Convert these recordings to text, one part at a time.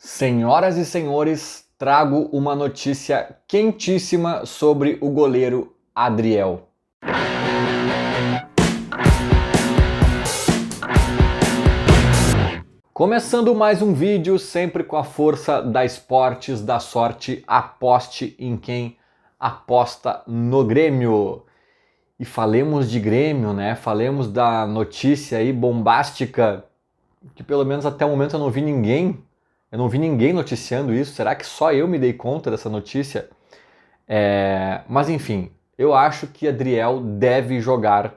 Senhoras e senhores, trago uma notícia quentíssima sobre o goleiro Adriel. Começando mais um vídeo, sempre com a força da Esportes da Sorte, aposte em quem aposta no Grêmio. E falemos de Grêmio, né? Falemos da notícia aí bombástica, que pelo menos até o momento eu não vi ninguém noticiando isso. Será que só eu me dei conta dessa notícia? Mas enfim, eu acho que Adriel deve jogar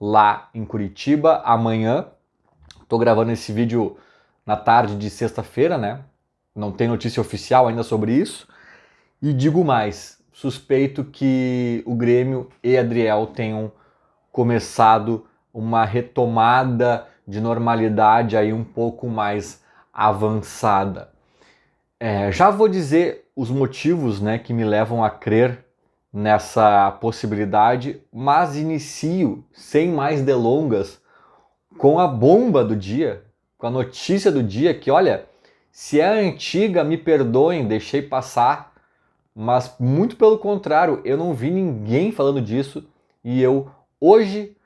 lá em Curitiba amanhã. Estou gravando esse vídeo na tarde de sexta-feira, né? Não tem notícia oficial ainda sobre isso. E digo mais, suspeito que o Grêmio e Adriel tenham começado uma retomada de normalidade aí um pouco mais avançada. Já vou dizer os motivos, né, que me levam a crer nessa possibilidade, mas inicio sem mais delongas com a bomba do dia, com a notícia do dia que, olha, se é antiga, me perdoem, deixei passar, mas muito pelo contrário, eu não vi ninguém falando disso e eu hoje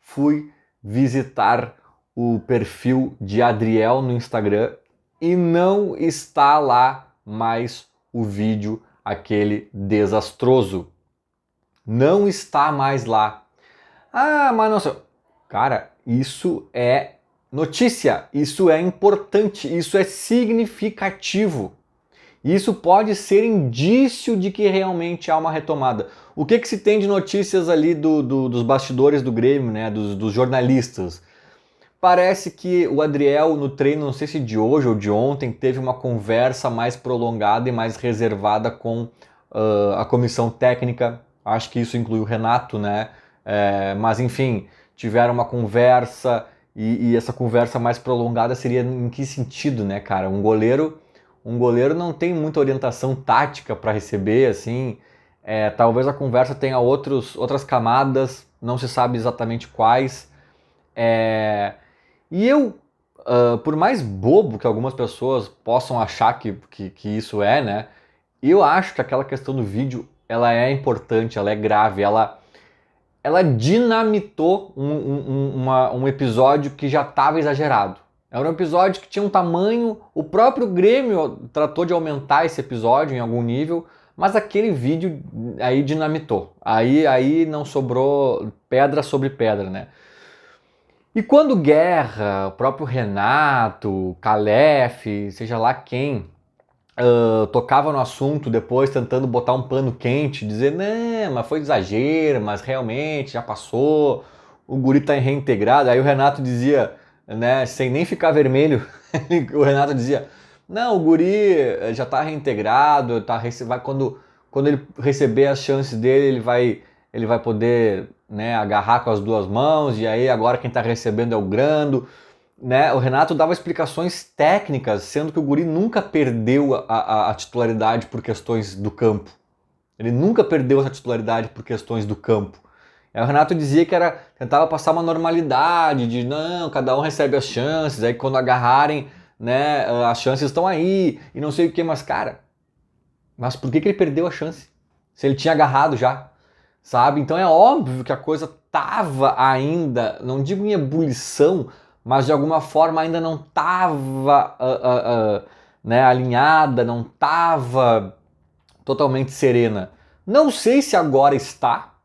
fui visitar o perfil de Adriel no Instagram e não está lá mais o vídeo aquele desastroso. Não está mais lá. Ah, mas não sei. Cara, isso é notícia, isso é importante, isso é significativo. Isso pode ser indício de que realmente há uma retomada. O que se tem de notícias ali dos bastidores do Grêmio, né, dos jornalistas? Parece que o Adriel no treino, não sei se de hoje ou de ontem, teve uma conversa mais prolongada e mais reservada com a comissão técnica. Acho que isso inclui o Renato, né? Mas enfim, tiveram uma conversa e essa conversa mais prolongada seria em que sentido, né, cara? Um goleiro não tem muita orientação tática para receber, assim. Talvez a conversa tenha outras camadas, não se sabe exatamente quais. E eu, por mais bobo que algumas pessoas possam achar que isso é, né? Eu acho que aquela questão do vídeo, ela é importante, ela é grave, ela dinamitou um episódio que já estava exagerado. Era um episódio que tinha um tamanho, o próprio Grêmio tratou de aumentar esse episódio em algum nível, mas aquele vídeo aí dinamitou. Aí não sobrou pedra sobre pedra, né? E quando Guerra, o próprio Renato, Calef, seja lá quem, tocava no assunto depois tentando botar um pano quente, dizer, não, mas foi exagero, mas realmente já passou, o guri tá reintegrado. Aí o Renato dizia, né, sem nem ficar vermelho, o Renato dizia, não, o guri já tá reintegrado, quando ele receber as chances dele, ele vai poder, né, agarrar com as duas mãos, e aí agora quem tá recebendo é o Grando. Né, o Renato dava explicações técnicas, sendo que o guri nunca perdeu a titularidade por questões do campo. Ele nunca perdeu essa titularidade por questões do campo. Aí o Renato dizia que tentava passar uma normalidade, de não, cada um recebe as chances, aí quando agarrarem, né, as chances estão aí, e não sei o que, mas cara, mas por que ele perdeu a chance? Se ele tinha agarrado já, sabe? Então é óbvio que a coisa tava ainda, não digo em ebulição, mas de alguma forma ainda não estava né, alinhada, não estava totalmente serena. Não sei se agora está,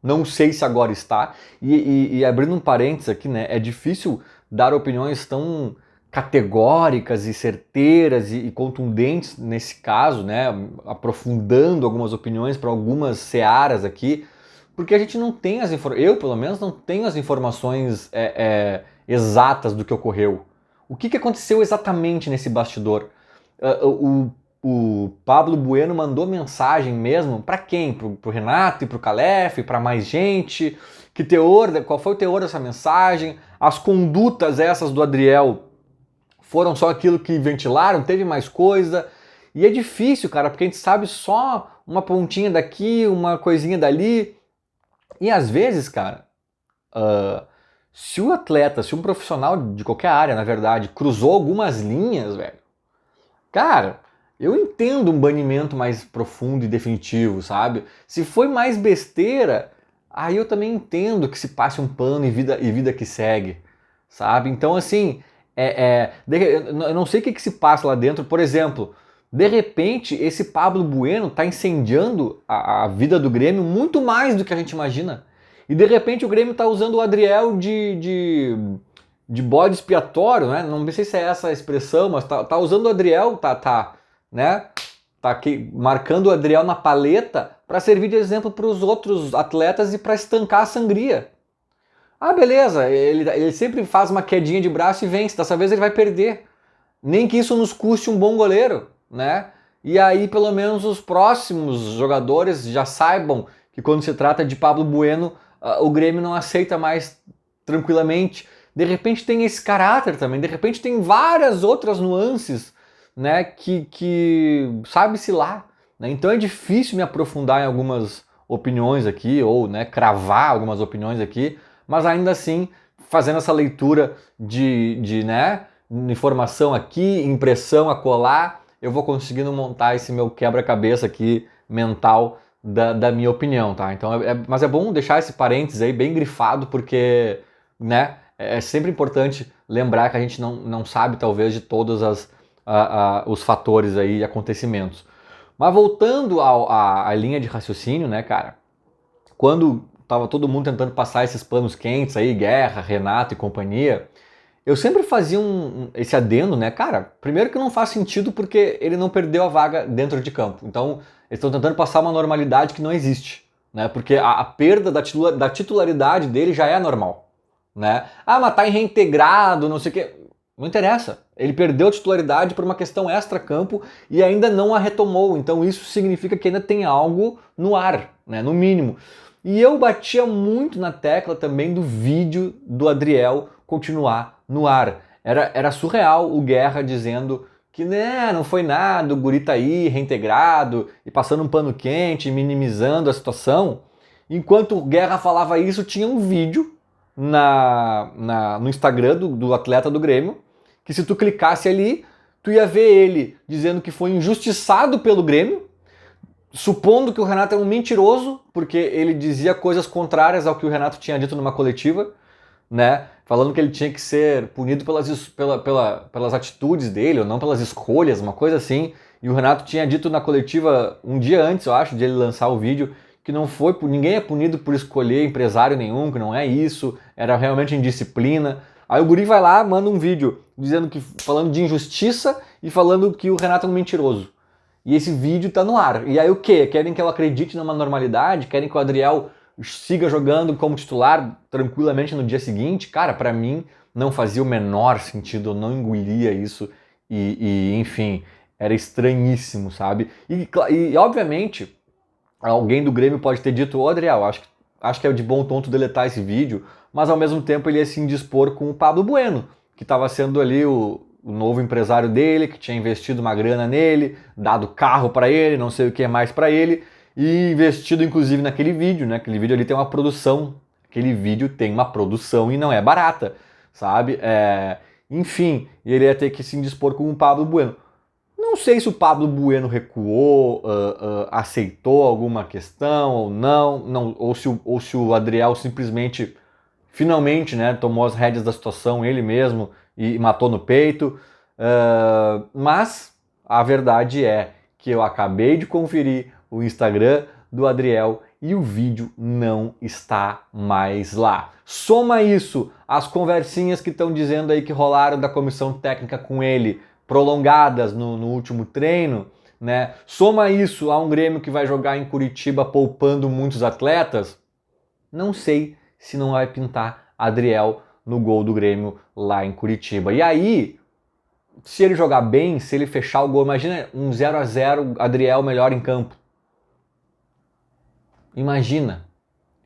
não sei se agora está, e abrindo um parênteses aqui, né, é difícil dar opiniões tão categóricas e certeiras e contundentes nesse caso, né, aprofundando algumas opiniões para algumas searas aqui, porque a gente não tem as informações, eu pelo menos não tenho as informações exatas do que ocorreu. O que aconteceu exatamente nesse bastidor? O Pablo Bueno mandou mensagem mesmo para quem? Pro Renato e pro Calef, para mais gente? Qual foi o teor dessa mensagem? As condutas essas do Adriel foram só aquilo que ventilaram? Teve mais coisa? E é difícil, cara, porque a gente sabe só uma pontinha daqui, uma coisinha dali. E às vezes, cara, Se o atleta, se um profissional de qualquer área, na verdade, cruzou algumas linhas, velho, cara, eu entendo um banimento mais profundo e definitivo, sabe? Se foi mais besteira, aí eu também entendo que se passe um pano e vida que segue, sabe? Então, assim, eu não sei o que se passa lá dentro. Por exemplo, de repente, esse Pablo Bueno tá incendiando a vida do Grêmio muito mais do que a gente imagina. E de repente o Grêmio tá usando o Adriel de bode expiatório, né? Não sei se é essa a expressão, mas tá usando o Adriel, né? Tá aqui marcando o Adriel na paleta para servir de exemplo para os outros atletas e para estancar a sangria. Ah, beleza, ele sempre faz uma quedinha de braço e vence, dessa vez ele vai perder. Nem que isso nos custe um bom goleiro, né? E aí pelo menos os próximos jogadores já saibam que quando se trata de Pablo Bueno, o Grêmio não aceita mais tranquilamente. De repente tem esse caráter também, de repente tem várias outras nuances, né, que sabe-se lá. Né? Então é difícil me aprofundar em algumas opiniões aqui, ou né, cravar algumas opiniões aqui, mas ainda assim, fazendo essa leitura né, informação aqui, impressão a colar, eu vou conseguindo montar esse meu quebra-cabeça aqui mental da minha opinião, tá? Então, mas é bom deixar esse parênteses aí bem grifado, porque, né, é sempre importante lembrar que a gente não sabe, talvez, de todos os fatores aí e acontecimentos. Mas voltando à linha de raciocínio, né, cara, quando tava todo mundo tentando passar esses panos quentes aí, Guerra, Renato e companhia, eu sempre fazia esse adendo, né, cara, primeiro que não faz sentido porque ele não perdeu a vaga dentro de campo, então eles estão tentando passar uma normalidade que não existe, né, porque a perda da titularidade dele já é normal, né, ah, mas tá reintegrado, não sei o que, não interessa, ele perdeu a titularidade por uma questão extra-campo e ainda não a retomou, então isso significa que ainda tem algo no ar, né, no mínimo. E eu batia muito na tecla também do vídeo do Adriel continuar no ar. Era surreal o Guerra dizendo que né, não foi nada, o guri tá aí, reintegrado, e passando um pano quente, minimizando a situação. Enquanto o Guerra falava isso, tinha um vídeo no Instagram do atleta do Grêmio, que se tu clicasse ali, tu ia ver ele dizendo que foi injustiçado pelo Grêmio, supondo que o Renato é um mentiroso, porque ele dizia coisas contrárias ao que o Renato tinha dito numa coletiva, né? Falando que ele tinha que ser punido pelas atitudes dele, ou não pelas escolhas, uma coisa assim. E o Renato tinha dito na coletiva um dia antes, eu acho, de ele lançar o vídeo, que não foi, ninguém é punido por escolher empresário nenhum, que não é isso, era realmente indisciplina. Aí o guri vai lá, manda um vídeo dizendo que falando de injustiça e falando que o Renato é um mentiroso. E esse vídeo tá no ar. E aí o quê? Querem que eu acredite numa normalidade? Querem que o Adriel siga jogando como titular tranquilamente no dia seguinte? Cara, pra mim não fazia o menor sentido, eu não engolia isso. Enfim, era estranhíssimo, sabe? E obviamente, alguém do Grêmio pode ter dito, ô Adriel, acho que é de bom tom tu deletar esse vídeo, mas ao mesmo tempo ele ia se indispor com o Pablo Bueno, que estava sendo ali o novo empresário dele, que tinha investido uma grana nele, dado carro para ele, não sei o que mais para ele, e investido inclusive naquele vídeo, né? Aquele vídeo ali tem uma produção, aquele vídeo tem uma produção e não é barata, sabe? Enfim, ele ia ter que se indispor com o Pablo Bueno. Não sei se o Pablo Bueno recuou, aceitou alguma questão ou não, ou se o Adriel simplesmente, finalmente, né, tomou as rédeas da situação ele mesmo e matou no peito. Mas a verdade é que eu acabei de conferir o Instagram do Adriel e o vídeo não está mais lá. Soma isso às conversinhas que estão dizendo aí que rolaram da comissão técnica com ele, prolongadas no último treino, né? Soma isso a um Grêmio que vai jogar em Curitiba poupando muitos atletas, não sei se não vai pintar Adriel no gol do Grêmio lá em Curitiba. E aí, se ele jogar bem, se ele fechar o gol, imagina um 0-0, Adriel melhor em campo. Imagina,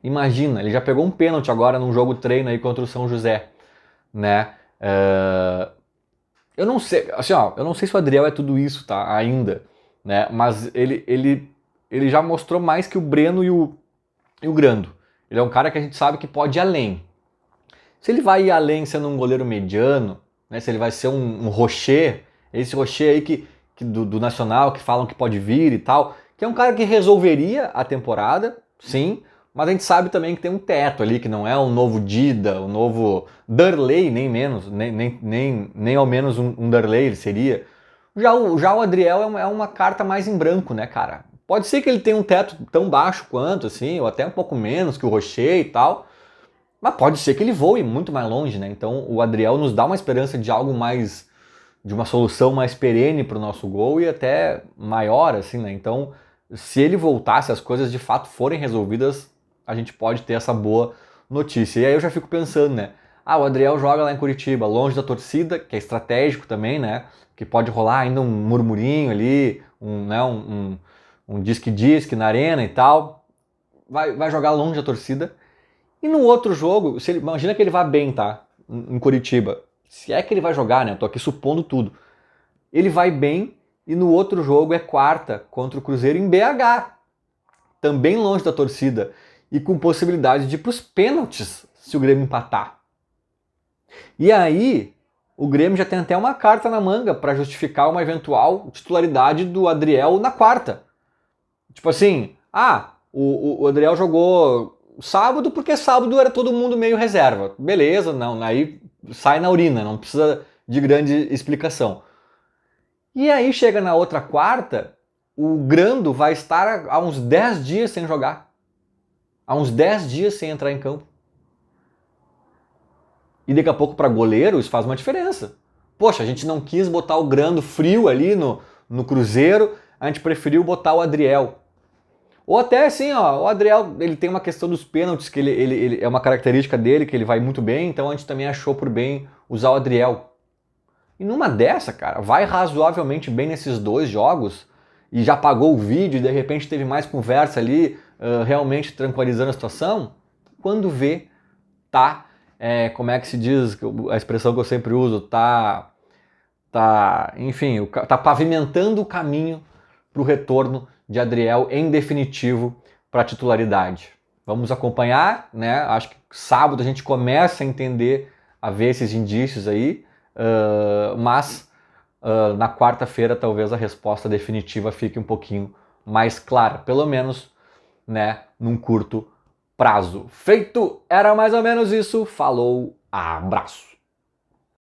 ele já pegou um pênalti agora num jogo treino aí contra o São José, né? Eu não sei, assim, ó, eu não sei se o Adriel é tudo isso, tá, ainda, né? Mas ele já mostrou mais que o Breno e o Grando. Ele é um cara que a gente sabe que pode ir além. Se ele vai ir além sendo um goleiro mediano, né, se ele vai ser um Rocher, esse Rocher aí do Nacional, que falam que pode vir e tal, que é um cara que resolveria a temporada, sim, mas a gente sabe também que tem um teto ali, que não é um novo Dida, um novo Darley, nem menos, nem ao menos um Darley ele seria. Já o Adriel é uma carta mais em branco, né, cara? Pode ser que ele tenha um teto tão baixo quanto, assim, ou até um pouco menos que o Rocher e tal, mas pode ser que ele voe muito mais longe, né? Então o Adriel nos dá uma esperança de algo mais, de uma solução mais perene para o nosso gol e até maior, assim, né? Então, se ele voltar, se as coisas de fato forem resolvidas, a gente pode ter essa boa notícia. E aí eu já fico pensando, né? Ah, o Adriel joga lá em Curitiba, longe da torcida, que é estratégico também, né? Que pode rolar ainda um murmurinho ali, um disque-disque na arena e tal. Vai jogar longe da torcida. E no outro jogo, imagina que ele vá bem, tá? Em Curitiba. Se é que ele vai jogar, né? Eu tô aqui supondo tudo. Ele vai bem e no outro jogo é quarta contra o Cruzeiro em BH. Também longe da torcida. E com possibilidade de ir pros pênaltis se o Grêmio empatar. E aí, o Grêmio já tem até uma carta na manga para justificar uma eventual titularidade do Adriel na quarta. Tipo assim, o Adriel jogou sábado porque sábado era todo mundo meio reserva. Beleza, não, aí sai na urina, não precisa de grande explicação. E aí chega na outra quarta, o Grando vai estar há uns 10 dias sem jogar. Há uns 10 dias sem entrar em campo. E daqui a pouco para goleiro isso faz uma diferença. Poxa, a gente não quis botar o Grando frio ali no Cruzeiro, a gente preferiu botar o Adriel. Ou até assim, ó, o Adriel, ele tem uma questão dos pênaltis, que ele é uma característica dele, que ele vai muito bem, então a gente também achou por bem usar o Adriel. E numa dessa, cara, vai razoavelmente bem nesses dois jogos, e já pagou o vídeo, e de repente teve mais conversa ali, realmente tranquilizando a situação, quando vê, tá, como é que se diz, a expressão que eu sempre uso, enfim, tá pavimentando o caminho para o retorno de Adriel em definitivo para a titularidade. Vamos acompanhar, né? Acho que sábado a gente começa a entender, a ver esses indícios aí, mas na quarta-feira talvez a resposta definitiva fique um pouquinho mais clara, pelo menos, né, num curto prazo. Feito, era mais ou menos isso. Falou, abraço.